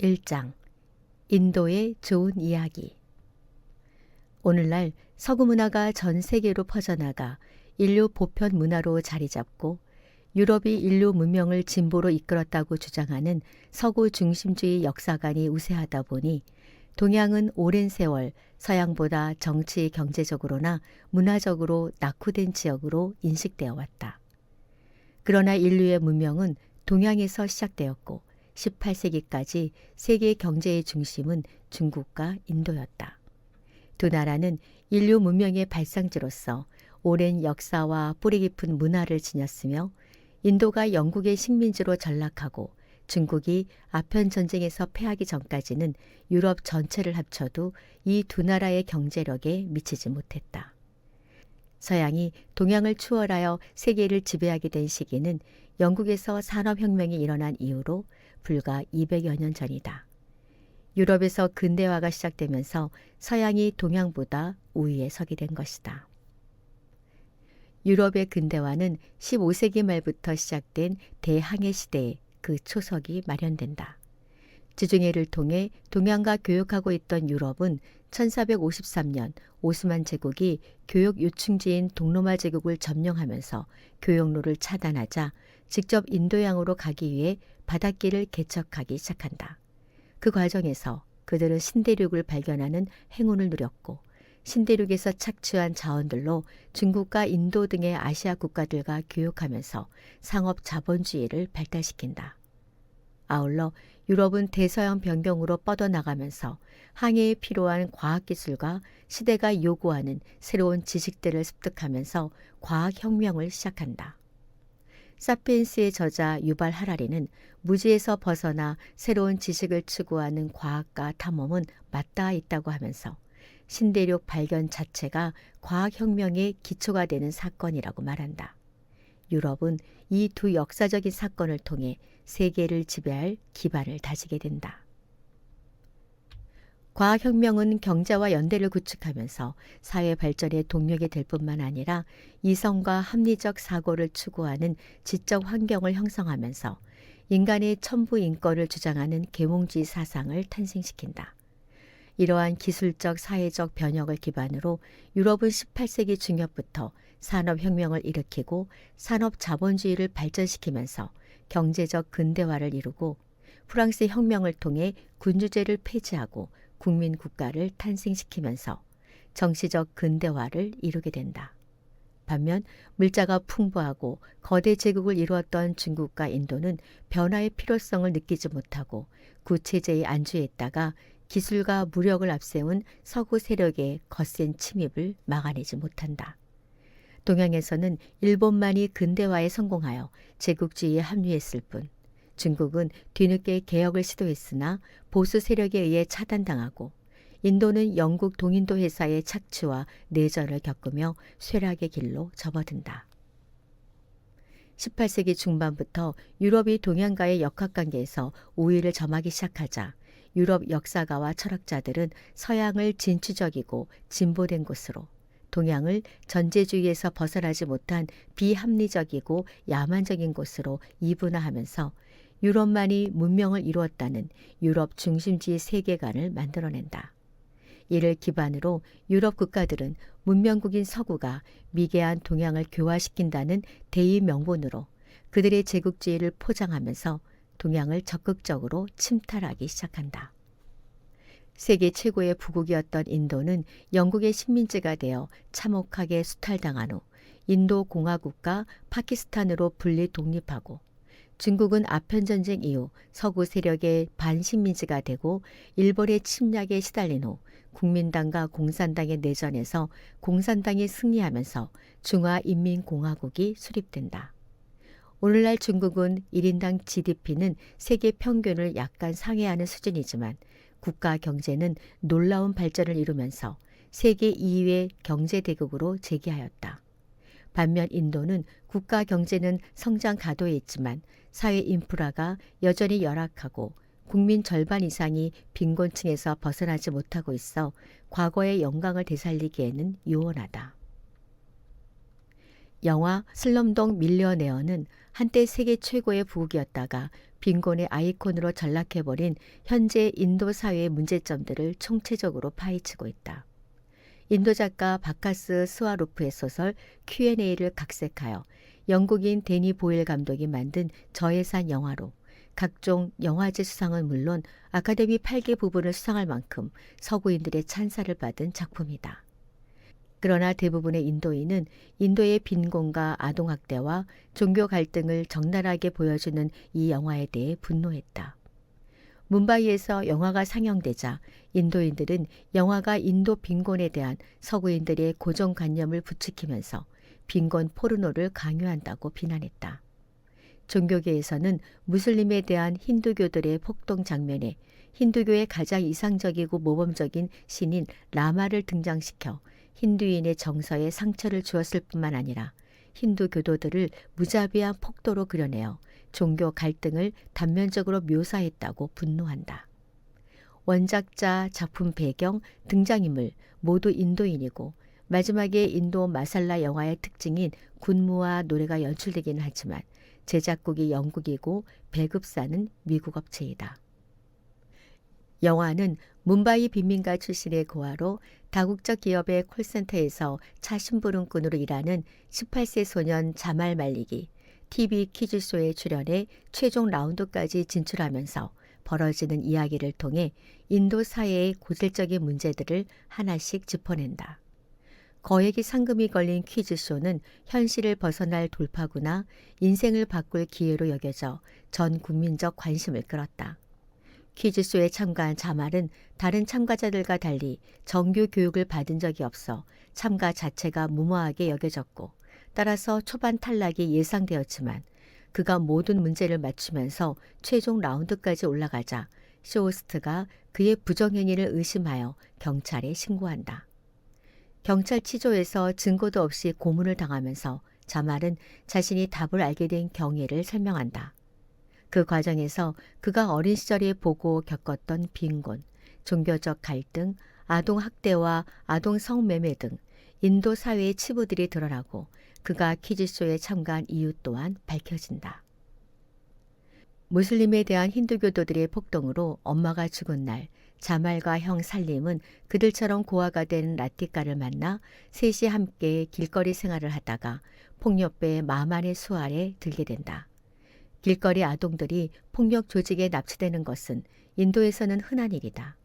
1장 인도의 좋은 이야기. 오늘날 서구 문화가 전 세계로 퍼져나가 인류 보편 문화로 자리 잡고 유럽이 인류 문명을 진보로 이끌었다고 주장하는 서구 중심주의 역사관이 우세하다 보니 동양은 오랜 세월 서양보다 정치 경제적으로나 문화적으로 낙후된 지역으로 인식되어 왔다. 그러나 인류의 문명은 동양에서 시작되었고 18세기까지 세계 경제의 중심은 중국과 인도였다. 두 나라는 인류 문명의 발상지로서 오랜 역사와 뿌리 깊은 문화를 지녔으며 인도가 영국의 식민지로 전락하고 중국이 아편 전쟁에서 패하기 전까지는 유럽 전체를 합쳐도 이 두 나라의 경제력에 미치지 못했다. 서양이 동양을 추월하여 세계를 지배하게 된 시기는 영국에서 산업혁명이 일어난 이후로 불과 200여 년 전이다. 유럽에서 근대화가 시작되면서 서양이 동양보다 우위에 서게 된 것이다. 유럽의 근대화는 15세기 말부터 시작된 대항해 시대에 그 초석이 마련된다. 지중해를 통해 동양과 교역하고 있던 유럽은 1453년 오스만 제국이 교역 요충지인 동로마 제국을 점령하면서 교역로를 차단하자 직접 인도양으로 가기 위해 바닷길을 개척하기 시작한다. 그 과정에서 그들은 신대륙을 발견하는 행운을 누렸고 신대륙에서 착취한 자원들로 중국과 인도 등의 아시아 국가들과 교역하면서 상업 자본주의를 발달시킨다. 아울러 유럽은 대서양 변경으로 뻗어나가면서 항해에 필요한 과학기술과 시대가 요구하는 새로운 지식들을 습득하면서 과학혁명을 시작한다. 사피엔스의 저자 유발 하라리는 무지에서 벗어나 새로운 지식을 추구하는 과학과 탐험은 맞닿아 있다고 하면서 신대륙 발견 자체가 과학혁명의 기초가 되는 사건이라고 말한다. 유럽은 이 두 역사적인 사건을 통해 세계를 지배할 기반을 다지게 된다. 과학혁명은 경제와 연대를 구축하면서 사회 발전의 동력이 될 뿐만 아니라 이성과 합리적 사고를 추구하는 지적 환경을 형성하면서 인간의 천부 인권을 주장하는 계몽주의 사상을 탄생시킨다. 이러한 기술적 사회적 변혁을 기반으로 유럽은 18세기 중엽부터 산업혁명을 일으키고 산업 자본주의를 발전시키면서 경제적 근대화를 이루고 프랑스 혁명을 통해 군주제를 폐지하고 국민 국가를 탄생시키면서 정치적 근대화를 이루게 된다. 반면 물자가 풍부하고 거대 제국을 이루었던 중국과 인도는 변화의 필요성을 느끼지 못하고 구체제에 안주했다가 기술과 무력을 앞세운 서구 세력의 거센 침입을 막아내지 못한다. 동양에서는 일본만이 근대화에 성공하여 제국주의에 합류했을 뿐 중국은 뒤늦게 개혁을 시도했으나 보수 세력에 의해 차단당하고 인도는 영국 동인도 회사의 착취와 내전을 겪으며 쇠락의 길로 접어든다. 18세기 중반부터 유럽이 동양과의 역학관계에서 우위를 점하기 시작하자 유럽 역사가와 철학자들은 서양을 진취적이고 진보된 곳으로 동양을 전제주의에서 벗어나지 못한 비합리적이고 야만적인 곳으로 이분화하면서 유럽만이 문명을 이루었다는 유럽 중심주의 세계관을 만들어낸다. 이를 기반으로 유럽 국가들은 문명국인 서구가 미개한 동양을 교화시킨다는 대의 명분으로 그들의 제국주의를 포장하면서 동양을 적극적으로 침탈하기 시작한다. 세계 최고의 부국이었던 인도는 영국의 식민지가 되어 참혹하게 수탈당한 후 인도 공화국과 파키스탄으로 분리 독립하고 중국은 아편전쟁 이후 서구 세력의 반식민지가 되고 일본의 침략에 시달린 후 국민당과 공산당의 내전에서 공산당이 승리하면서 중화인민공화국이 수립된다. 오늘날 중국은 1인당 GDP는 세계 평균을 약간 상회하는 수준이지만 국가 경제는 놀라운 발전을 이루면서 세계 2위의 경제대국으로 재기하였다. 반면 인도는 국가 경제는 성장 가도에 있지만 사회 인프라가 여전히 열악하고 국민 절반 이상이 빈곤층에서 벗어나지 못하고 있어 과거의 영광을 되살리기에는 요원하다. 영화 슬럼독 밀리어네어는 한때 세계 최고의 부국이었다가 빈곤의 아이콘으로 전락해버린 현재 인도 사회의 문제점들을 총체적으로 파헤치고 있다. 인도 작가 바카스 스와루프의 소설 Q&A를 각색하여 영국인 데니 보일 감독이 만든 저예산 영화로 각종 영화제 수상은 물론 아카데미 8개 부분을 수상할 만큼 서구인들의 찬사를 받은 작품이다. 그러나 대부분의 인도인은 인도의 빈곤과 아동학대와 종교 갈등을 적나라하게 보여주는 이 영화에 대해 분노했다. 뭄바이에서 영화가 상영되자 인도인들은 영화가 인도 빈곤에 대한 서구인들의 고정관념을 부추기면서 빈곤 포르노를 강요한다고 비난했다. 종교계에서는 무슬림에 대한 힌두교들의 폭동 장면에 힌두교의 가장 이상적이고 모범적인 신인 라마를 등장시켜 힌두인의 정서에 상처를 주었을 뿐만 아니라 힌두 교도들을 무자비한 폭도로 그려내어 종교 갈등을 단면적으로 묘사했다고 분노한다. 원작자, 작품 배경, 등장인물 모두 인도인이고 마지막에 인도 마살라 영화의 특징인 군무와 노래가 연출되기는 하지만 제작국이 영국이고 배급사는 미국 업체이다. 영화는 뭄바이 빈민가 출신의 고아로 다국적 기업의 콜센터에서 차 심부름꾼으로 일하는 18세 소년 자말 말릭이 TV 퀴즈쇼에 출연해 최종 라운드까지 진출하면서 벌어지는 이야기를 통해 인도 사회의 고질적인 문제들을 하나씩 짚어낸다. 거액의 상금이 걸린 퀴즈쇼는 현실을 벗어날 돌파구나 인생을 바꿀 기회로 여겨져 전 국민적 관심을 끌었다. 퀴즈쇼에 참가한 자말은 다른 참가자들과 달리 정규 교육을 받은 적이 없어 참가 자체가 무모하게 여겨졌고 따라서 초반 탈락이 예상되었지만 그가 모든 문제를 맞추면서 최종 라운드까지 올라가자 쇼호스트가 그의 부정행위를 의심하여 경찰에 신고한다. 경찰 치조에서 증거도 없이 고문을 당하면서 자말은 자신이 답을 알게 된 경위를 설명한다. 그 과정에서 그가 어린 시절에 보고 겪었던 빈곤, 종교적 갈등, 아동 학대와 아동 성매매 등 인도 사회의 치부들이 드러나고 그가 퀴즈쇼에 참가한 이유 또한 밝혀진다. 무슬림에 대한 힌두교도들의 폭동으로 엄마가 죽은 날 자말과 형 살림은 그들처럼 고아가 된 라티카를 만나 셋이 함께 길거리 생활을 하다가 폭력배의 마만의 수하에 들게 된다. 길거리 아동들이 폭력 조직에 납치되는 것은 인도에서는 흔한 일이다.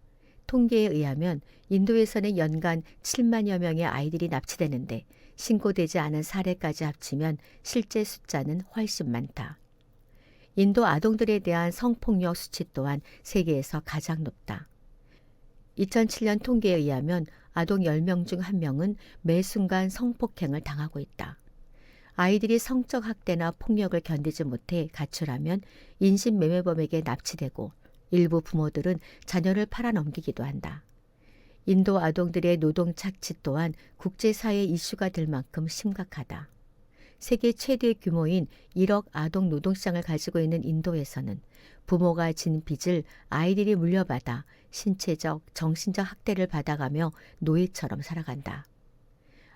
통계에 의하면 인도에서는 연간 7만여 명의 아이들이 납치되는데 신고되지 않은 사례까지 합치면 실제 숫자는 훨씬 많다. 인도 아동들에 대한 성폭력 수치 또한 세계에서 가장 높다. 2007년 통계에 의하면 아동 10명 중 1명은 매 순간 성폭행을 당하고 있다. 아이들이 성적 학대나 폭력을 견디지 못해 가출하면 인신매매범에게 납치되고 일부 부모들은 자녀를 팔아넘기기도 한다. 인도 아동들의 노동 착취 또한 국제사회 이슈가 될 만큼 심각하다. 세계 최대 규모인 1억 아동 노동시장을 가지고 있는 인도에서는 부모가 진 빚을 아이들이 물려받아 신체적, 정신적 학대를 받아가며 노예처럼 살아간다.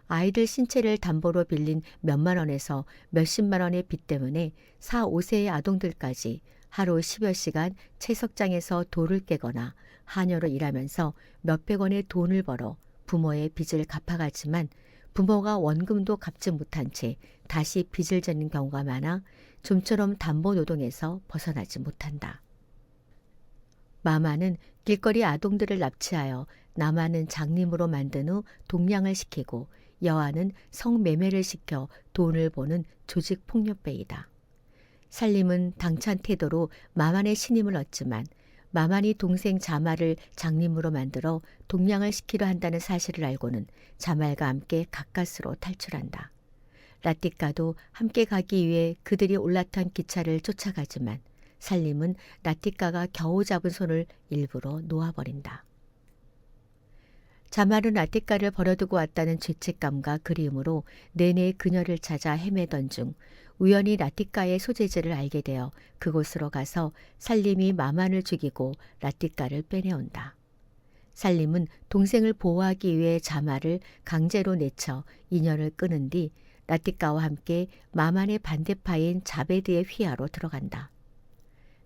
아이들 신체를 담보로 빌린 몇만 원에서 몇십만 원의 빚 때문에 4, 5세의 아동들까지 하루 10여 시간 채석장에서 돌을 깨거나 하녀로 일하면서 몇백 원의 돈을 벌어 부모의 빚을 갚아가지만 부모가 원금도 갚지 못한 채 다시 빚을 져는 경우가 많아 좀처럼 담보 노동에서 벗어나지 못한다. 마마는 길거리 아동들을 납치하여 남아는 장님으로 만든 후 동양을 시키고 여아는 성매매를 시켜 돈을 버는 조직 폭력배이다. 살림은 당찬 태도로 마만의 신임을 얻지만 마만이 동생 자말을 장님으로 만들어 동양을 시키려 한다는 사실을 알고는 자말과 함께 가까스로 탈출한다. 라티카도 함께 가기 위해 그들이 올라탄 기차를 쫓아가지만 살림은 라티카가 겨우 잡은 손을 일부러 놓아버린다. 자말은 라티카를 버려두고 왔다는 죄책감과 그리움으로 내내 그녀를 찾아 헤매던 중 우연히 라티카의 소재지를 알게 되어 그곳으로 가서 살림이 마만을 죽이고 라티카를 빼내온다. 살림은 동생을 보호하기 위해 자말을 강제로 내쳐 인연을 끊은 뒤 라티카와 함께 마만의 반대파인 자베드의 휘하로 들어간다.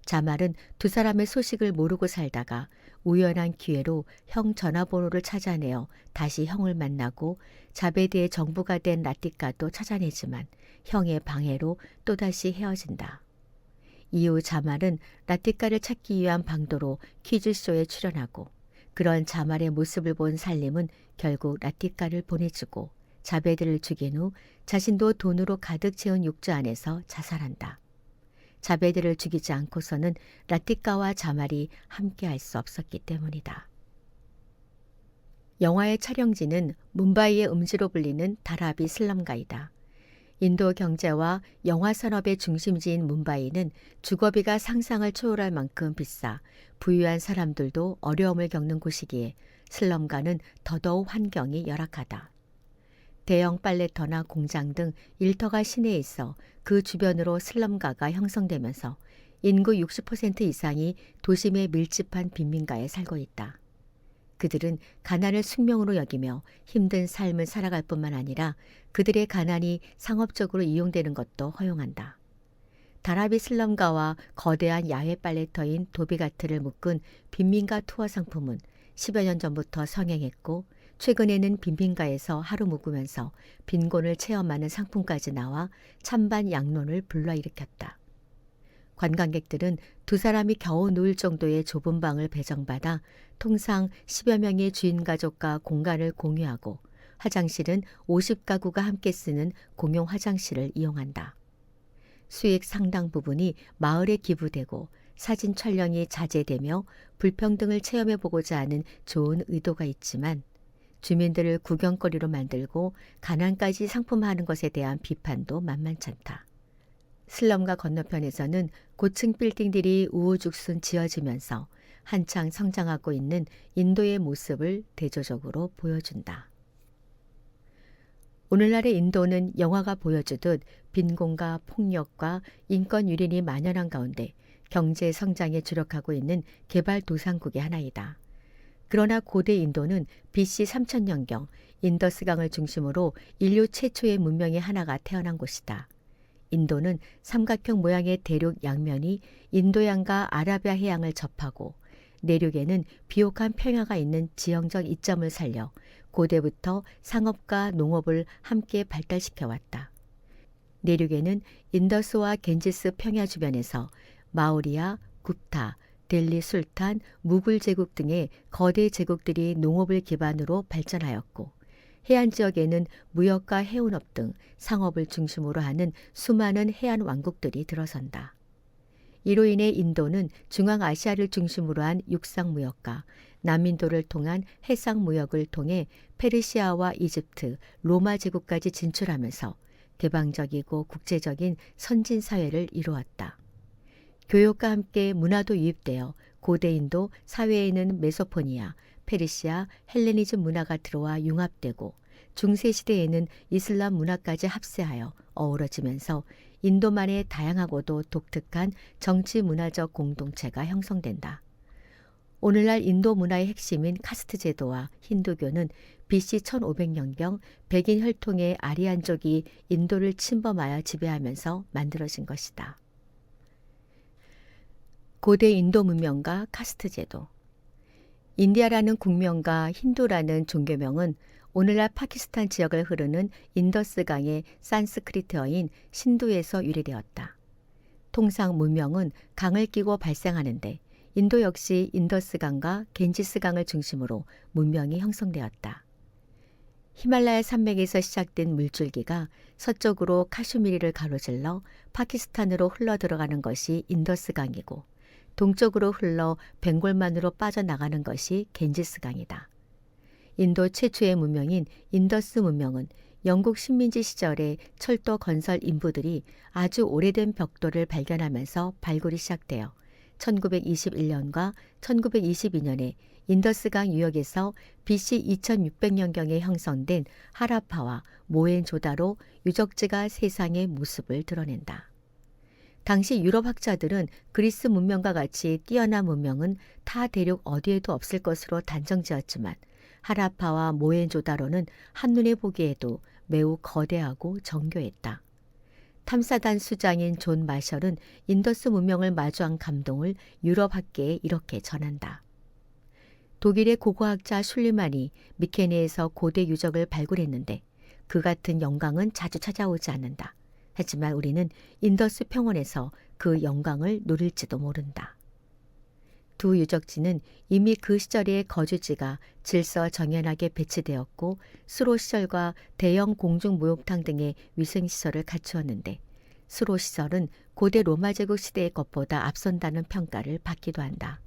자말은 두 사람의 소식을 모르고 살다가 우연한 기회로 형 전화번호를 찾아내어 다시 형을 만나고 자베드의 정부가 된 라티카도 찾아내지만 형의 방해로 또다시 헤어진다. 이후 자말은 라티카를 찾기 위한 방도로 퀴즈쇼에 출연하고 그런 자말의 모습을 본 살림은 결국 라티카를 보내주고 자베드를 죽인 후 자신도 돈으로 가득 채운 욕조 안에서 자살한다. 자베드를 죽이지 않고서는 라티카와 자말이 함께할 수 없었기 때문이다. 영화의 촬영지는 뭄바이의 음지로 불리는 다라비 슬럼가이다. 인도 경제와 영화 산업의 중심지인 뭄바이는 주거비가 상상을 초월할 만큼 비싸 부유한 사람들도 어려움을 겪는 곳이기에 슬럼가는 더더욱 환경이 열악하다. 대형 빨래터나 공장 등 일터가 시내에 있어 그 주변으로 슬럼가가 형성되면서 인구 60% 이상이 도심의 밀집한 빈민가에 살고 있다. 그들은 가난을 숙명으로 여기며 힘든 삶을 살아갈 뿐만 아니라 그들의 가난이 상업적으로 이용되는 것도 허용한다. 다라비 슬럼가와 거대한 야외 빨래터인 도비가트를 묶은 빈민가 투어 상품은 10여 년 전부터 성행했고 최근에는 빈민가에서 하루 묵으면서 빈곤을 체험하는 상품까지 나와 찬반 양론을 불러일으켰다. 관광객들은 두 사람이 겨우 누울 정도의 좁은 방을 배정받아 통상 10여 명의 주인 가족과 공간을 공유하고 화장실은 50가구가 함께 쓰는 공용 화장실을 이용한다. 수익 상당 부분이 마을에 기부되고 사진 촬영이 자제되며 불평등을 체험해보고자 하는 좋은 의도가 있지만 주민들을 구경거리로 만들고 가난까지 상품화하는 것에 대한 비판도 만만찮다. 슬럼가 건너편에서는 고층 빌딩들이 우후죽순 지어지면서 한창 성장하고 있는 인도의 모습을 대조적으로 보여준다. 오늘날의 인도는 영화가 보여주듯 빈곤과 폭력과 인권 유린이 만연한 가운데 경제 성장에 주력하고 있는 개발도상국의 하나이다. 그러나 고대 인도는 BC 3000년경 인더스강을 중심으로 인류 최초의 문명의 하나가 태어난 곳이다. 인도는 삼각형 모양의 대륙 양면이 인도양과 아라비아 해양을 접하고 내륙에는 비옥한 평야가 있는 지형적 이점을 살려 고대부터 상업과 농업을 함께 발달시켜왔다. 내륙에는 인더스와 겐지스 평야 주변에서 마우리아, 굽타, 델리 술탄, 무굴 제국 등의 거대 제국들이 농업을 기반으로 발전하였고 해안 지역에는 무역과 해운업 등 상업을 중심으로 하는 수많은 해안 왕국들이 들어선다. 이로 인해 인도는 중앙아시아를 중심으로 한 육상 무역과 남인도를 통한 해상 무역을 통해 페르시아와 이집트, 로마 제국까지 진출하면서 개방적이고 국제적인 선진 사회를 이루었다. 교육과 함께 문화도 유입되어 고대 인도 사회에는 메소포니아, 페르시아, 헬레니즘 문화가 들어와 융합되고 중세시대에는 이슬람 문화까지 합세하여 어우러지면서 인도만의 다양하고도 독특한 정치 문화적 공동체가 형성된다. 오늘날 인도 문화의 핵심인 카스트 제도와 힌두교는 BC 1500년경 백인 혈통의 아리안족이 인도를 침범하여 지배하면서 만들어진 것이다. 고대 인도 문명과 카스트 제도. 인디아라는 국명과 힌두라는 종교명은 오늘날 파키스탄 지역을 흐르는 인더스강의 산스크리트어인 신두에서 유래되었다. 통상 문명은 강을 끼고 발생하는데 인도 역시 인더스강과 겐지스강을 중심으로 문명이 형성되었다. 히말라야 산맥에서 시작된 물줄기가 서쪽으로 카슈미르를 가로질러 파키스탄으로 흘러들어가는 것이 인더스강이고 동쪽으로 흘러 벵골만으로 빠져나가는 것이 겐지스강이다. 인도 최초의 문명인 인더스 문명은 영국 식민지 시절에 철도 건설 인부들이 아주 오래된 벽돌을 발견하면서 발굴이 시작되어 1921년과 1922년에 인더스강 유역에서 BC 2600년경에 형성된 하라파와 모헨조다로 유적지가 세상의 모습을 드러낸다. 당시 유럽 학자들은 그리스 문명과 같이 뛰어난 문명은 타 대륙 어디에도 없을 것으로 단정지었지만 하라파와 모헨조다로는 한눈에 보기에도 매우 거대하고 정교했다. 탐사단 수장인 존 마셜은 인더스 문명을 마주한 감동을 유럽 학계에 이렇게 전한다. 독일의 고고학자 슐리만이 미케네에서 고대 유적을 발굴했는데 그 같은 영광은 자주 찾아오지 않는다. 하지만 우리는 인더스 평원에서 그 영광을 누릴지도 모른다. 두 유적지는 이미 그 시절의 거주지가 질서정연하게 배치되었고 수로 시설과 대형 공중 목욕탕 등의 위생시설을 갖추었는데 수로 시설은 고대 로마 제국 시대의 것보다 앞선다는 평가를 받기도 한다.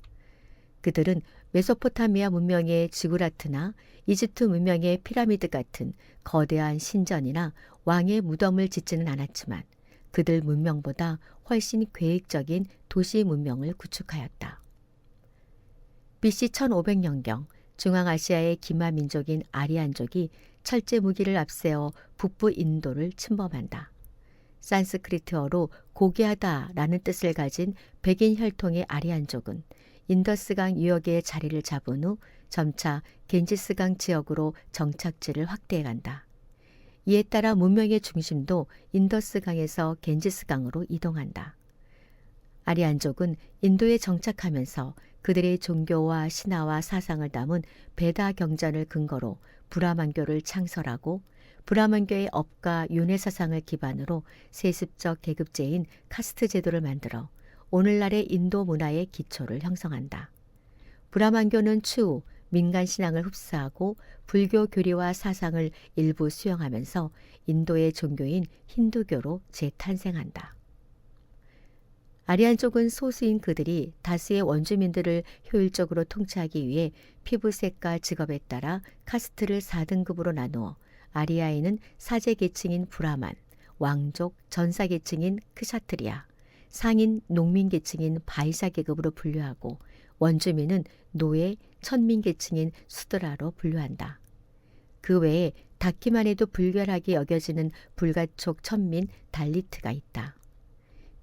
그들은 메소포타미아 문명의 지구라트나 이집트 문명의 피라미드 같은 거대한 신전이나 왕의 무덤을 짓지는 않았지만 그들 문명보다 훨씬 계획적인 도시 문명을 구축하였다. BC 1500년경 중앙아시아의 기마 민족인 아리안족이 철제 무기를 앞세워 북부 인도를 침범한다. 산스크리트어로 고귀하다라는 뜻을 가진 백인 혈통의 아리안족은 인더스강 유역의 자리를 잡은 후 점차 겐지스강 지역으로 정착지를 확대해간다. 이에 따라 문명의 중심도 인더스강에서 겐지스강으로 이동한다. 아리안족은 인도에 정착하면서 그들의 종교와 신화와 사상을 담은 베다 경전을 근거로 브라만교를 창설하고 브라만교의 업과 윤회 사상을 기반으로 세습적 계급제인 카스트 제도를 만들어 오늘날의 인도 문화의 기초를 형성한다. 브라만교는 추후 민간 신앙을 흡수하고 불교 교리와 사상을 일부 수용하면서 인도의 종교인 힌두교로 재탄생한다. 아리안족은 소수인 그들이 다수의 원주민들을 효율적으로 통치하기 위해 피부색과 직업에 따라 카스트를 4등급으로 나누어 아리아에는 사제 계층인 브라만, 왕족, 전사 계층인 크샤트리아, 상인 농민 계층인 바이사 계급으로 분류하고 원주민은 노예, 천민 계층인 수드라로 분류한다. 그 외에 닿기만 해도 불결하게 여겨지는 불가촉 천민 달리트가 있다.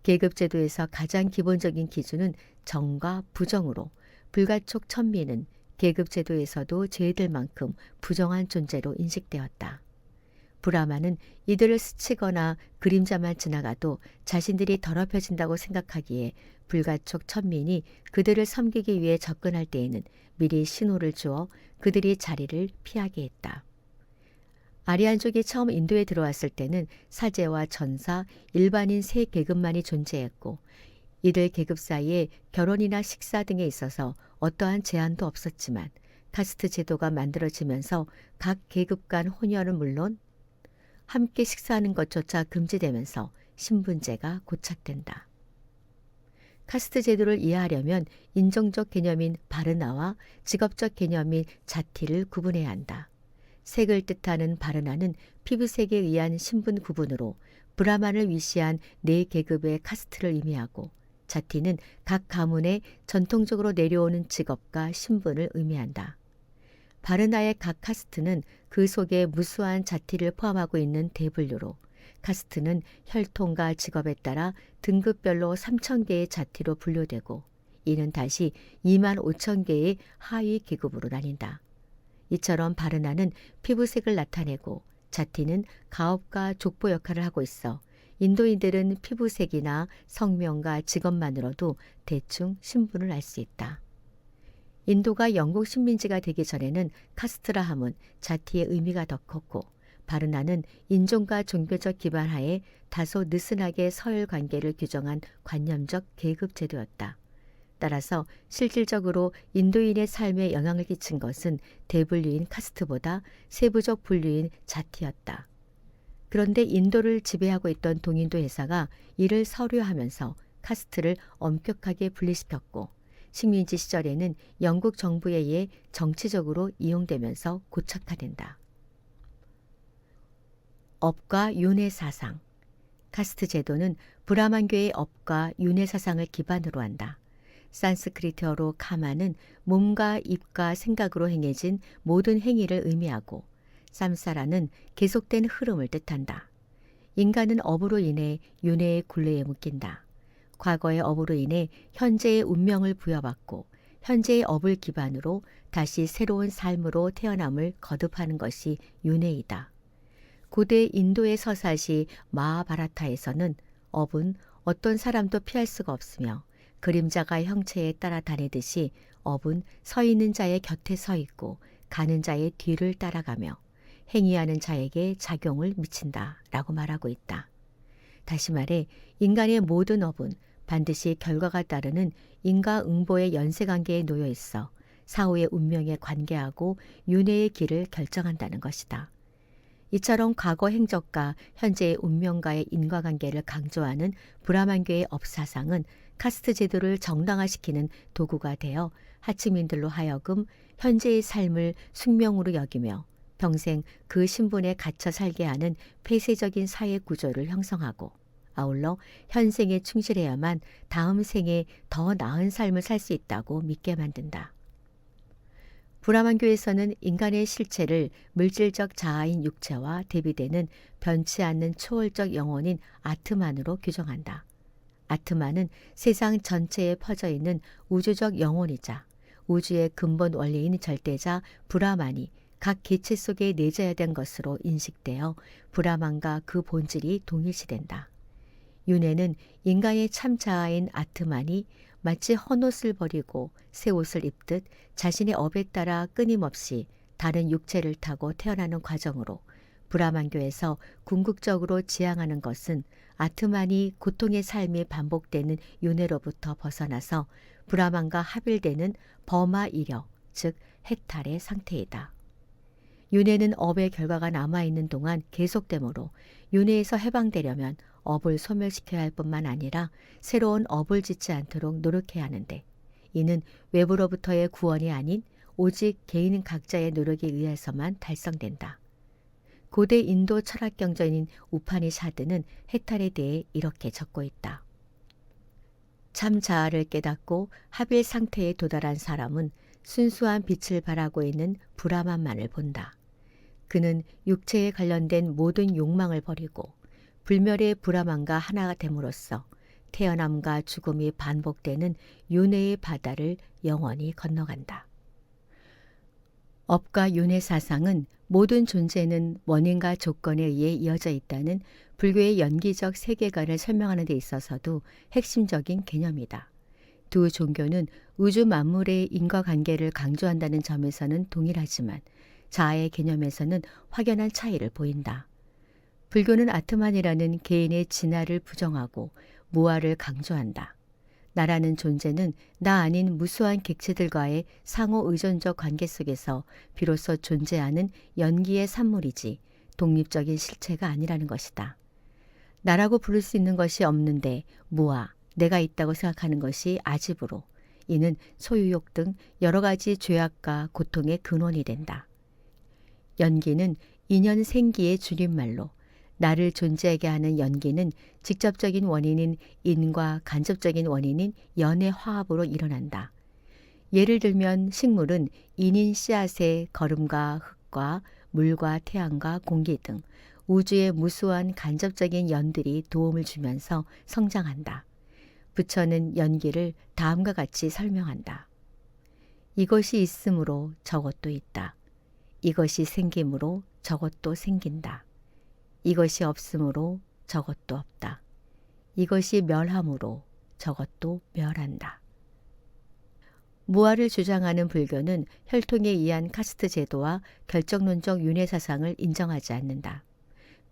계급제도에서 가장 기본적인 기준은 정과 부정으로 불가촉 천민은 계급제도에서도 죄들 만큼 부정한 존재로 인식되었다. 브라만은 이들을 스치거나 그림자만 지나가도 자신들이 더럽혀진다고 생각하기에 불가촉 천민이 그들을 섬기기 위해 접근할 때에는 미리 신호를 주어 그들이 자리를 피하게 했다. 아리안족이 처음 인도에 들어왔을 때는 사제와 전사, 일반인 세 계급만이 존재했고 이들 계급 사이에 결혼이나 식사 등에 있어서 어떠한 제한도 없었지만 카스트 제도가 만들어지면서 각 계급 간 혼혈은 물론 함께 식사하는 것조차 금지되면서 신분제가 고착된다. 카스트 제도를 이해하려면 인종적 개념인 바르나와 직업적 개념인 자티를 구분해야 한다. 색을 뜻하는 바르나는 피부색에 의한 신분 구분으로 브라만을 위시한 네 계급의 카스트를 의미하고 자티는 각 가문에 전통적으로 내려오는 직업과 신분을 의미한다. 바르나의 각 카스트는 그 속에 무수한 자티를 포함하고 있는 대분류로 카스트는 혈통과 직업에 따라 등급별로 3,000개의 자티로 분류되고 이는 다시 25,000개의 하위 계급으로 나뉜다. 이처럼 바르나는 피부색을 나타내고 자티는 가업과 족보 역할을 하고 있어 인도인들은 피부색이나 성명과 직업만으로도 대충 신분을 알 수 있다. 인도가 영국 식민지가 되기 전에는 카스트라 함은 자티의 의미가 더 컸고 바르나는 인종과 종교적 기반 하에 다소 느슨하게 서열 관계를 규정한 관념적 계급 제도였다. 따라서 실질적으로 인도인의 삶에 영향을 끼친 것은 대분류인 카스트보다 세부적 분류인 자티였다. 그런데 인도를 지배하고 있던 동인도 회사가 이를 서류하면서 카스트를 엄격하게 분리시켰고 식민지 시절에는 영국 정부에 의해 정치적으로 이용되면서 고착화된다. 업과 윤회 사상. 카스트 제도는 브라만교의 업과 윤회 사상을 기반으로 한다. 산스크리트어로 카마는 몸과 입과 생각으로 행해진 모든 행위를 의미하고 삼사라는 계속된 흐름을 뜻한다. 인간은 업으로 인해 윤회의 굴레에 묶인다. 과거의 업으로 인해 현재의 운명을 부여받고 현재의 업을 기반으로 다시 새로운 삶으로 태어남을 거듭하는 것이 윤회이다. 고대 인도의 서사시 마하바라타에서는 업은 어떤 사람도 피할 수가 없으며 그림자가 형체에 따라 다니듯이 업은 서 있는 자의 곁에 서 있고 가는 자의 뒤를 따라가며 행위하는 자에게 작용을 미친다라고 말하고 있다. 다시 말해 인간의 모든 업은 반드시 결과가 따르는 인과응보의 연쇄관계에 놓여 있어 사후의 운명에 관계하고 윤회의 길을 결정한다는 것이다. 이처럼 과거 행적과 현재의 운명과의 인과관계를 강조하는 브라만교의 업사상은 카스트 제도를 정당화시키는 도구가 되어 하층민들로 하여금 현재의 삶을 숙명으로 여기며 평생 그 신분에 갇혀 살게 하는 폐쇄적인 사회 구조를 형성하고 아울러 현생에 충실해야만 다음 생에 더 나은 삶을 살 수 있다고 믿게 만든다. 브라만교에서는 인간의 실체를 물질적 자아인 육체와 대비되는 변치 않는 초월적 영혼인 아트만으로 규정한다. 아트만은 세상 전체에 퍼져 있는 우주적 영혼이자 우주의 근본 원리인 절대자 브라만이 각 개체 속에 내재해야 된 것으로 인식되어 브라만과 그 본질이 동일시된다. 윤회는 인간의 참 자아인 아트만이 마치 헌옷을 버리고 새 옷을 입듯 자신의 업에 따라 끊임없이 다른 육체를 타고 태어나는 과정으로 브라만교에서 궁극적으로 지향하는 것은 아트만이 고통의 삶이 반복되는 윤회로부터 벗어나서 브라만과 합일되는 버마 이력, 즉 해탈의 상태이다. 윤회는 업의 결과가 남아있는 동안 계속되므로 윤회에서 해방되려면 업을 소멸시켜야 할 뿐만 아니라 새로운 업을 짓지 않도록 노력해야 하는데 이는 외부로부터의 구원이 아닌 오직 개인 각자의 노력에 의해서만 달성된다. 고대 인도 철학 경전인 우파니샤드는 해탈에 대해 이렇게 적고 있다. 참 자아를 깨닫고 합일 상태에 도달한 사람은 순수한 빛을 바라고 있는 브라만만을 본다. 그는 육체에 관련된 모든 욕망을 버리고 불멸의 브라만과 하나가 됨으로써 태어남과 죽음이 반복되는 윤회의 바다를 영원히 건너간다. 업과 윤회 사상은 모든 존재는 원인과 조건에 의해 이어져 있다는 불교의 연기적 세계관을 설명하는 데 있어서도 핵심적인 개념이다. 두 종교는 우주 만물의 인과관계를 강조한다는 점에서는 동일하지만 자아의 개념에서는 확연한 차이를 보인다. 불교는 아트만이라는 개인의 진화를 부정하고 무아를 강조한다. 나라는 존재는 나 아닌 무수한 객체들과의 상호 의존적 관계 속에서 비로소 존재하는 연기의 산물이지 독립적인 실체가 아니라는 것이다. 나라고 부를 수 있는 것이 없는데 무아, 내가 있다고 생각하는 것이 아집으로 이는 소유욕 등 여러 가지 죄악과 고통의 근원이 된다. 연기는 인연 생기의 줄임말로 나를 존재하게 하는 연기는 직접적인 원인인 인과 간접적인 원인인 연의 화합으로 일어난다. 예를 들면 식물은 인인 씨앗의 거름과 흙과 물과 태양과 공기 등 우주의 무수한 간접적인 연들이 도움을 주면서 성장한다. 부처는 연기를 다음과 같이 설명한다. 이것이 있으므로 저것도 있다. 이것이 생김으로 저것도 생긴다. 이것이 없으므로 저것도 없다. 이것이 멸함으로 저것도 멸한다. 무아를 주장하는 불교는 혈통에 의한 카스트 제도와 결정론적 윤회 사상을 인정하지 않는다.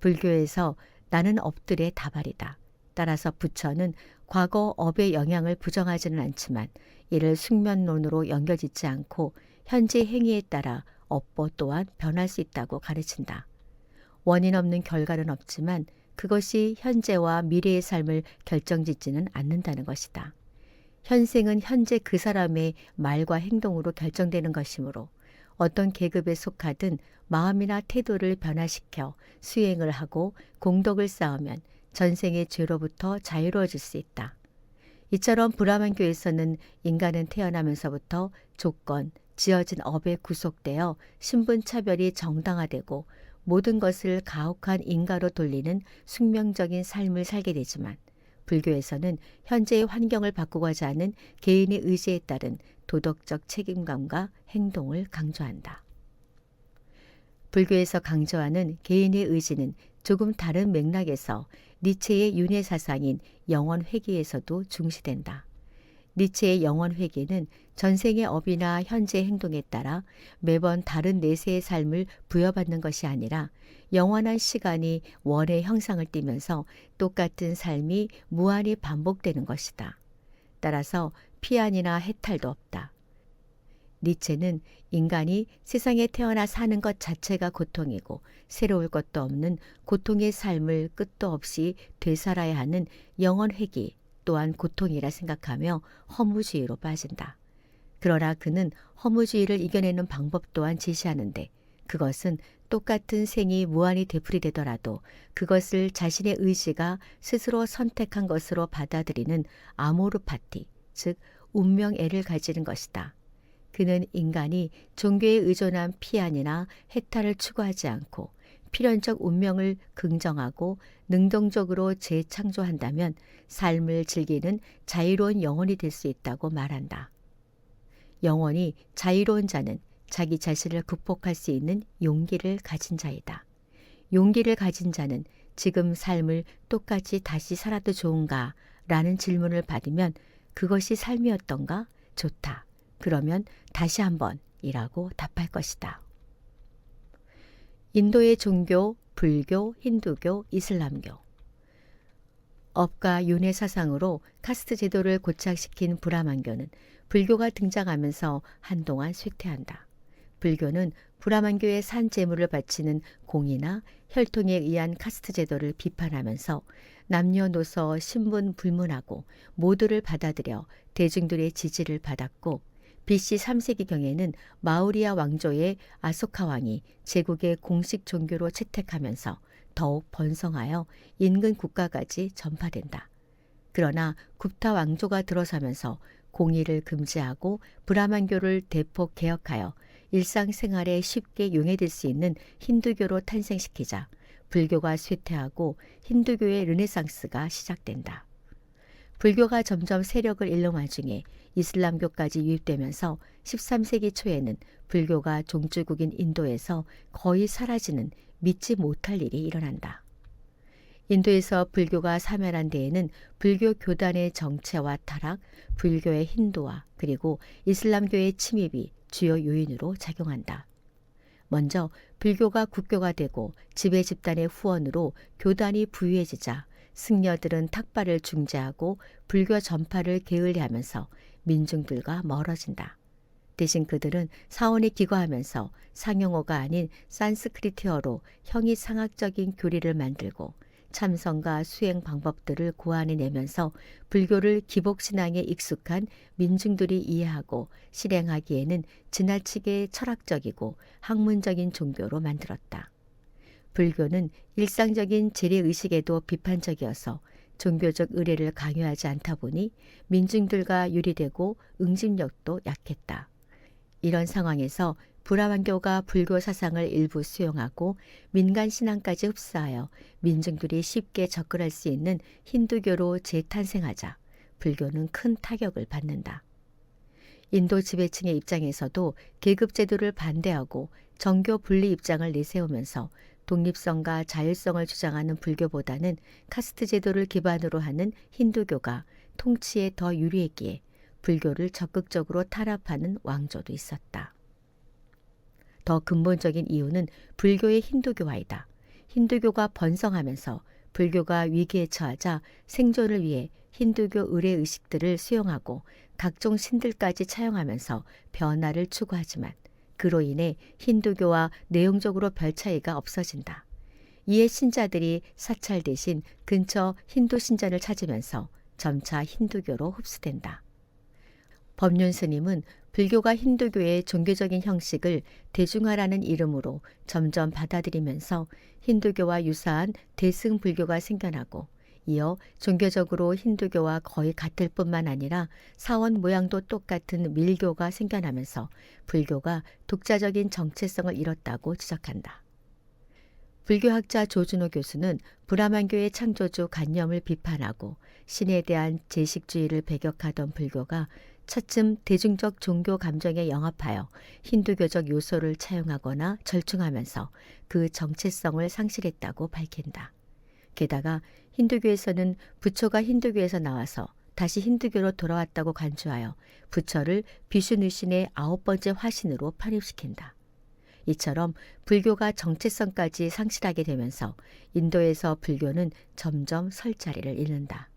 불교에서 나는 업들의 다발이다. 따라서 부처는 과거 업의 영향을 부정하지는 않지만 이를 숙면론으로 연결짓지 않고 현재 행위에 따라 업보 또한 변할 수 있다고 가르친다. 원인 없는 결과는 없지만 그것이 현재와 미래의 삶을 결정짓지는 않는다는 것이다. 현생은 현재 그 사람의 말과 행동으로 결정되는 것이므로 어떤 계급에 속하든 마음이나 태도를 변화시켜 수행을 하고 공덕을 쌓으면 전생의 죄로부터 자유로워질 수 있다. 이처럼 브라만교에서는 인간은 태어나면서부터 조건, 지어진 업에 구속되어 신분차별이 정당화되고 모든 것을 가혹한 인가로 돌리는 숙명적인 삶을 살게 되지만 불교에서는 현재의 환경을 바꾸고자 하는 개인의 의지에 따른 도덕적 책임감과 행동을 강조한다. 불교에서 강조하는 개인의 의지는 조금 다른 맥락에서 니체의 윤회 사상인 영원 회귀에서도 중시된다. 니체의 영원 회귀는 전생의 업이나 현재 행동에 따라 매번 다른 내세의 삶을 부여받는 것이 아니라 영원한 시간이 원의 형상을 띠면서 똑같은 삶이 무한히 반복되는 것이다. 따라서 피안이나 해탈도 없다. 니체는 인간이 세상에 태어나 사는 것 자체가 고통이고 새로울 것도 없는 고통의 삶을 끝도 없이 되살아야 하는 영원 회귀 또한 고통이라 생각하며 허무주의로 빠진다. 그러나 그는 허무주의를 이겨내는 방법 또한 제시하는데 그것은 똑같은 생이 무한히 되풀이되더라도 그것을 자신의 의지가 스스로 선택한 것으로 받아들이는 아모르파티, 즉 운명애를 가지는 것이다. 그는 인간이 종교에 의존한 피안이나 해탈을 추구하지 않고 필연적 운명을 긍정하고 능동적으로 재창조한다면 삶을 즐기는 자유로운 영혼이 될 수 있다고 말한다. 영원히 자유로운 자는 자기 자신을 극복할 수 있는 용기를 가진 자이다. 용기를 가진 자는 지금 삶을 똑같이 다시 살아도 좋은가? 라는 질문을 받으면 그것이 삶이었던가? 좋다. 그러면 다시 한번 이라고 답할 것이다. 인도의 종교, 불교, 힌두교, 이슬람교. 업과 윤회 사상으로 카스트 제도를 고착시킨 브라만교는 불교가 등장하면서 한동안 쇠퇴한다. 불교는 브라만교의 산 제물을 바치는 공이나 혈통에 의한 카스트 제도를 비판하면서 남녀노소 신분 불문하고 모두를 받아들여 대중들의 지지를 받았고 BC 3세기경에는 마우리아 왕조의 아소카 왕이 제국의 공식 종교로 채택하면서 더욱 번성하여 인근 국가까지 전파된다. 그러나 굽타 왕조가 들어서면서 공의를 금지하고 브라만교를 대폭 개혁하여 일상생활에 쉽게 용해될 수 있는 힌두교로 탄생시키자 불교가 쇠퇴하고 힌두교의 르네상스가 시작된다. 불교가 점점 세력을 잃는 와중에 이슬람교까지 유입되면서 13세기 초에는 불교가 종주국인 인도에서 거의 사라지는 믿지 못할 일이 일어난다. 인도에서 불교가 사멸한 데에는 불교 교단의 정체와 타락, 불교의 힌두화 그리고 이슬람교의 침입이 주요 요인으로 작용한다. 먼저 불교가 국교가 되고 지배 집단의 후원으로 교단이 부유해지자 승려들은 탁발을 중지하고 불교 전파를 게을리하면서 민중들과 멀어진다. 대신 그들은 사원에 기거하면서 상용어가 아닌 산스크리트어로 형이상학적인 교리를 만들고 참선과 수행 방법들을 고안해내면서 불교를 기복신앙에 익숙한 민중들이 이해하고 실행하기에는 지나치게 철학적이고 학문적인 종교로 만들었다. 불교는 일상적인 재래의식에도 비판적이어서 종교적 의례를 강요하지 않다 보니 민중들과 유리되고 응집력도 약했다. 이런 상황에서 브라만교가 불교 사상을 일부 수용하고 민간 신앙까지 흡수하여 민중들이 쉽게 접근할 수 있는 힌두교로 재탄생하자 불교는 큰 타격을 받는다. 인도 지배층의 입장에서도 계급제도를 반대하고 정교 분리 입장을 내세우면서 독립성과 자율성을 주장하는 불교보다는 카스트 제도를 기반으로 하는 힌두교가 통치에 더 유리했기에 불교를 적극적으로 탄압하는 왕조도 있었다. 더 근본적인 이유는 불교의 힌두교화이다. 힌두교가 번성하면서 불교가 위기에 처하자 생존을 위해 힌두교 의례의식들을 수용하고 각종 신들까지 차용하면서 변화를 추구하지만 그로 인해 힌두교와 내용적으로 별 차이가 없어진다. 이에 신자들이 사찰 대신 근처 힌두 신전을 찾으면서 점차 힌두교로 흡수된다. 법륜 스님은 불교가 힌두교의 종교적인 형식을 대중화라는 이름으로 점점 받아들이면서 힌두교와 유사한 대승불교가 생겨나고 이어 종교적으로 힌두교와 거의 같을 뿐만 아니라 사원 모양도 똑같은 밀교가 생겨나면서 불교가 독자적인 정체성을 잃었다고 지적한다. 불교학자 조준호 교수는 브라만교의 창조주 관념을 비판하고 신에 대한 제식주의를 배격하던 불교가 차츰 대중적 종교 감정에 영합하여 힌두교적 요소를 차용하거나 절충하면서 그 정체성을 상실했다고 밝힌다. 게다가 힌두교에서는 부처가 힌두교에서 나와서 다시 힌두교로 돌아왔다고 간주하여 부처를 비슈누신의 9번째 화신으로 편입시킨다. 이처럼 불교가 정체성까지 상실하게 되면서 인도에서 불교는 점점 설 자리를 잃는다.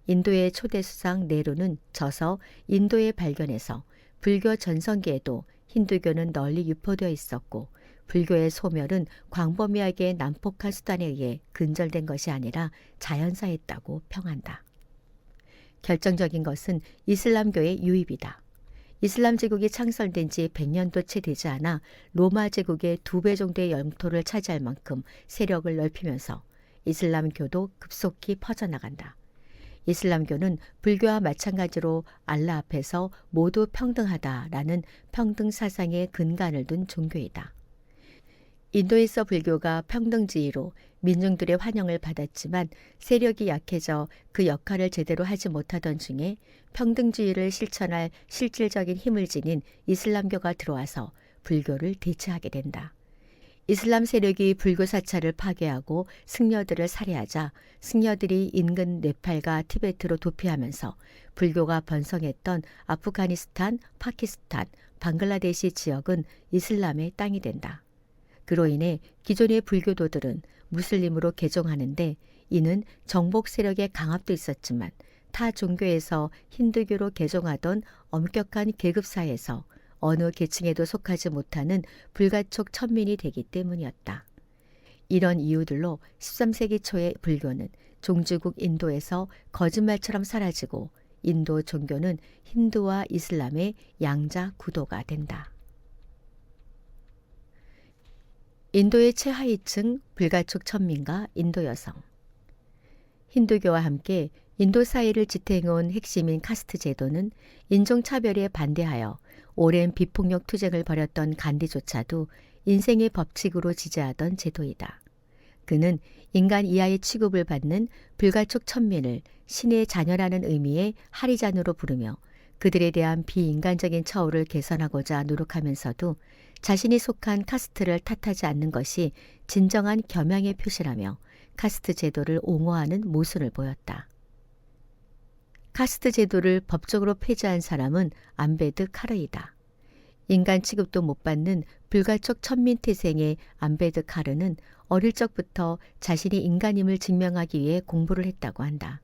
인도의 초대 수상 네루는 저서 인도의 발견에서 불교 전성기에도 힌두교는 널리 유포되어 있었고 불교의 소멸은 광범위하게 난폭한 수단에 의해 근절된 것이 아니라 자연사했다고 평한다. 결정적인 것은 이슬람교의 유입이다. 이슬람 제국이 창설된 지 100년도 채 되지 않아 로마 제국의 2배 정도의 영토를 차지할 만큼 세력을 넓히면서 이슬람교도 급속히 퍼져나간다. 이슬람교는 불교와 마찬가지로 알라 앞에서 모두 평등하다라는 평등 사상의 근간을 둔 종교이다. 인도에서 불교가 평등주의로 민중들의 환영을 받았지만 세력이 약해져 그 역할을 제대로 하지 못하던 중에 평등주의를 실천할 실질적인 힘을 지닌 이슬람교가 들어와서 불교를 대체하게 된다. 이슬람 세력이 불교 사찰을 파괴하고 승려들을 살해하자 승려들이 인근 네팔과 티베트로 도피하면서 불교가 번성했던 아프가니스탄, 파키스탄, 방글라데시 지역은 이슬람의 땅이 된다. 그로 인해 기존의 불교도들은 무슬림으로 개종하는데 이는 정복 세력의 강압도 있었지만 타 종교에서 힌두교로 개종하던 엄격한 계급사회에서 어느 계층에도 속하지 못하는 불가촉 천민이 되기 때문이었다. 이런 이유들로 13세기 초의 불교는 종주국 인도에서 거짓말처럼 사라지고 인도 종교는 힌두와 이슬람의 양자 구도가 된다. 인도의 최하위층 불가촉 천민과 인도 여성. 힌두교와 함께 인도 사회를 지탱해온 핵심인 카스트 제도는 인종차별에 반대하여 오랜 비폭력 투쟁을 벌였던 간디조차도 인생의 법칙으로 지지하던 제도이다. 그는 인간 이하의 취급을 받는 불가촉 천민을 신의 자녀라는 의미의 하리잔으로 부르며 그들에 대한 비인간적인 처우를 개선하고자 노력하면서도 자신이 속한 카스트를 탓하지 않는 것이 진정한 겸양의 표시라며 카스트 제도를 옹호하는 모순을 보였다. 카스트 제도를 법적으로 폐지한 사람은 암베드 카르이다. 인간 취급도 못 받는 불가촉 천민 태생의 암베드 카르는 어릴 적부터 자신이 인간임을 증명하기 위해 공부를 했다고 한다.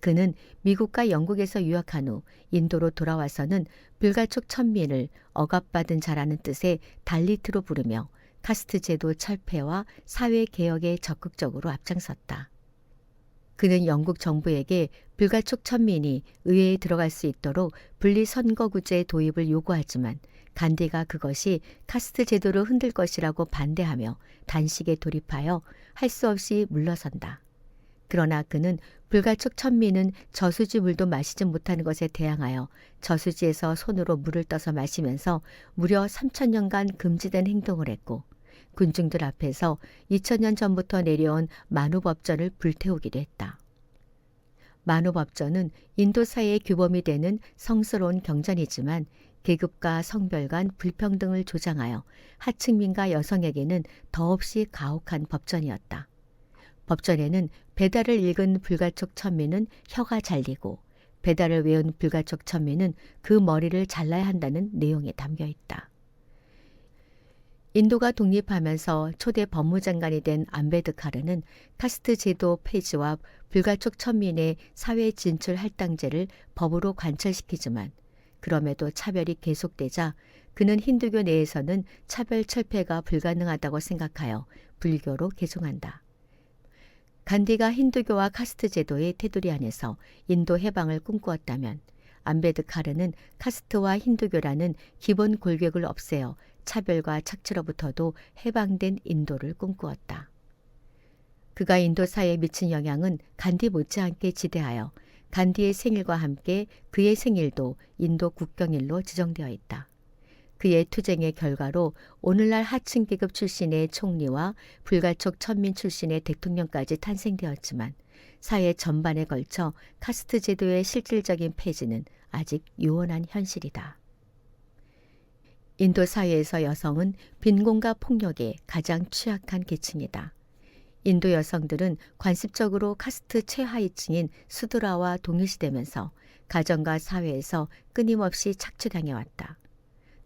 그는 미국과 영국에서 유학한 후 인도로 돌아와서는 불가촉 천민을 억압받은 자라는 뜻의 달리트로 부르며 카스트 제도 철폐와 사회 개혁에 적극적으로 앞장섰다. 그는 영국 정부에게 불가촉 천민이 의회에 들어갈 수 있도록 분리선거구제 도입을 요구하지만 간디가 그것이 카스트 제도를 흔들 것이라고 반대하며 단식에 돌입하여 할 수 없이 물러선다. 그러나 그는 불가촉 천민은 저수지 물도 마시지 못하는 것에 대항하여 저수지에서 손으로 물을 떠서 마시면서 무려 3,000년간 금지된 행동을 했고 군중들 앞에서 2,000년 전부터 내려온 만우법전을 불태우기도 했다. 만우법전은 인도 사회의 규범이 되는 성스러운 경전이지만 계급과 성별 간 불평등을 조장하여 하층민과 여성에게는 더없이 가혹한 법전이었다. 법전에는 베다를 읽은 불가촉 천민은 혀가 잘리고 베다를 외운 불가촉 천민은 그 머리를 잘라야 한다는 내용이 담겨 있다. 인도가 독립하면서 초대 법무장관이 된 암베드카르는 카스트 제도 폐지와 불가촉 천민의 사회 진출 할당제를 법으로 관철시키지만 그럼에도 차별이 계속되자 그는 힌두교 내에서는 차별 철폐가 불가능하다고 생각하여 불교로 개종한다. 간디가 힌두교와 카스트 제도의 테두리 안에서 인도 해방을 꿈꾸었다면 암베드카르는 카스트와 힌두교라는 기본 골격을 없애어 차별과 착취로부터도 해방된 인도를 꿈꾸었다. 그가 인도 사회에 미친 영향은 간디 못지않게 지대하여 간디의 생일과 함께 그의 생일도 인도 국경일로 지정되어 있다. 그의 투쟁의 결과로 오늘날 하층 계급 출신의 총리와 불가촉 천민 출신의 대통령까지 탄생되었지만 사회 전반에 걸쳐 카스트 제도의 실질적인 폐지는 아직 요원한 현실이다. 인도 사회에서 여성은 빈곤과 폭력에 가장 취약한 계층이다. 인도 여성들은 관습적으로 카스트 최하위층인 수드라와 동일시되면서 가정과 사회에서 끊임없이 착취당해왔다.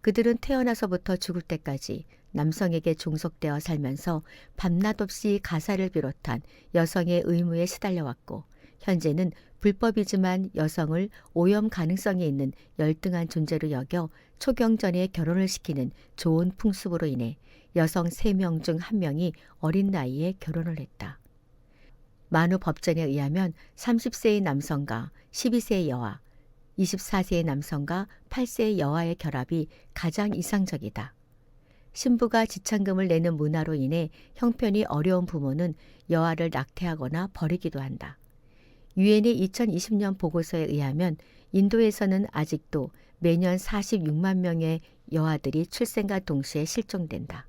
그들은 태어나서부터 죽을 때까지 남성에게 종속되어 살면서 밤낮 없이 가사를 비롯한 여성의 의무에 시달려왔고, 현재는 불법이지만 여성을 오염 가능성이 있는 열등한 존재로 여겨 초경전에 결혼을 시키는 좋은 풍습으로 인해 여성 3명 중 1명이 어린 나이에 결혼을 했다. 만우 법전에 의하면 30세의 남성과 12세의 여아, 24세의 남성과 8세의 여아의 결합이 가장 이상적이다. 신부가 지참금을 내는 문화로 인해 형편이 어려운 부모는 여아를 낙태하거나 버리기도 한다. 유엔의 2020년 보고서에 의하면 인도에서는 아직도 매년 46만 명의 여아들이 출생과 동시에 실종된다.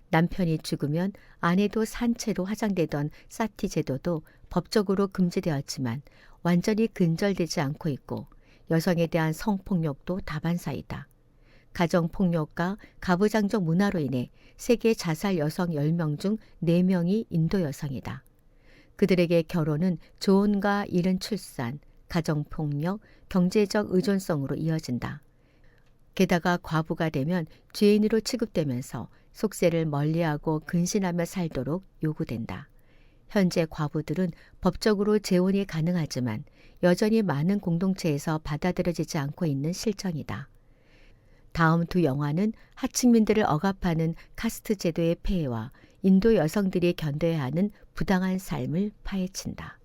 남편이 죽으면 아내도 산채로 화장되던 사티 제도도 법적으로 금지되었지만 완전히 근절되지 않고 있고, 여성에 대한 성폭력도 다반사이다. 가정폭력과 가부장적 문화로 인해 세계 자살 여성 10명 중 4명이 인도 여성이다. 그들에게 결혼은 조혼과 이른 출산, 가정폭력, 경제적 의존성으로 이어진다. 게다가 과부가 되면 죄인으로 취급되면서 속세를 멀리하고 근신하며 살도록 요구된다. 현재 과부들은 법적으로 재혼이 가능하지만 여전히 많은 공동체에서 받아들여지지 않고 있는 실정이다. 다음 두 영화는 하층민들을 억압하는 카스트 제도의 폐해와 인도 여성들이 견뎌야 하는 부당한 삶을 파헤친다.